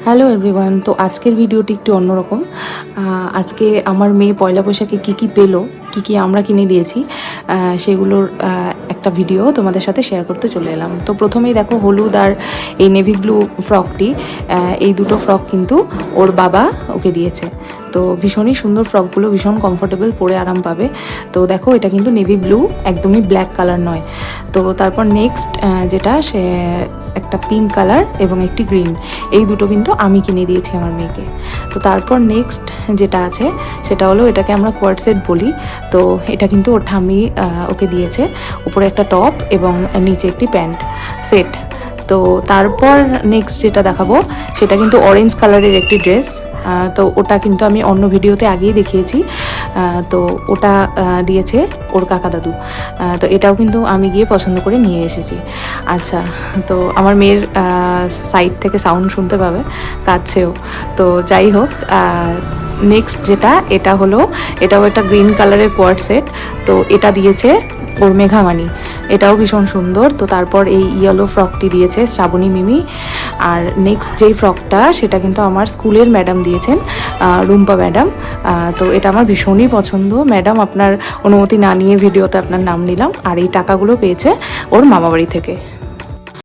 Hello everyone. তো আজকের ভিডিওটি একটু অন্যরকম। আজকে আমার মেয়ে পয়লা বৈশাখে কী পেলো, কী আমরা কিনে দিয়েছি, সেগুলোর একটা ভিডিও তোমাদের সাথে শেয়ার করতে চলে এলাম। তো প্রথমেই দেখো হলুদ আর এই নেভি ব্লু ফ্রকটি, এই দুটো ফ্রক কিন্তু ওর বাবা ওকে দিয়েছে। তো ভীষণই সুন্দর ফ্রকগুলো, ভীষণ কমফোর্টেবল, পরে আরাম পাবে। তো দেখো এটা কিন্তু নেভি ব্লু, একদমই ব্ল্যাক কালার নয়। তো তারপর নেক্সট যেটা, সে একটা পিঙ্ক কালার এবং একটি গ্রিন, এই দুটো কিন্তু আমি কিনে দিয়েছি আমার মেয়েকে। তো তারপর নেক্সট যেটা আছে সেটা হলো, এটাকে আমরা কোয়ার্ড সেট বলি। তো এটা কিন্তু ওর ঠাম্মি ওকে দিয়েছে, উপরে একটা টপ এবং নিচে একটি প্যান্ট সেট। তো তারপর নেক্সট যেটা দেখাবো সেটা কিন্তু অরেঞ্জ কালারের একটি ড্রেস। তো ওটা কিন্তু আমি অন্য ভিডিওতে আগেই দেখিয়েছি। তো ওটা দিয়েছে ওর কাকা দাদু। তো এটাও কিন্তু আমি গিয়ে পছন্দ করে নিয়ে এসেছি। আচ্ছা, তো আমার মেয়ের সাইড থেকে সাউন্ড শুনতে পাবে, কাঁদছেও। তো যাই হোক, নেক্সট যেটা, এটা হলো, এটাও একটা গ্রিন কালারের কোয়ার্ড সেট। তো এটা দিয়েছে ওর মেঘামানি, এটাও ভীষণ সুন্দর। তো তারপর এই ইয়েলো ফ্রকটি দিয়েছে শ্রাবণী মিমি। আর নেক্সট যেই ফ্রকটা, সেটা কিন্তু আমার স্কুলের ম্যাডাম দিয়েছেন, রুম্পা ম্যাডাম। তো এটা আমার ভীষণই পছন্দ। ম্যাডাম, আপনার অনুমতি না নিয়ে ভিডিওতে আপনার নাম নিলাম। আর এই টাকাগুলো পেয়েছে ওর মামাবাড়ি থেকে।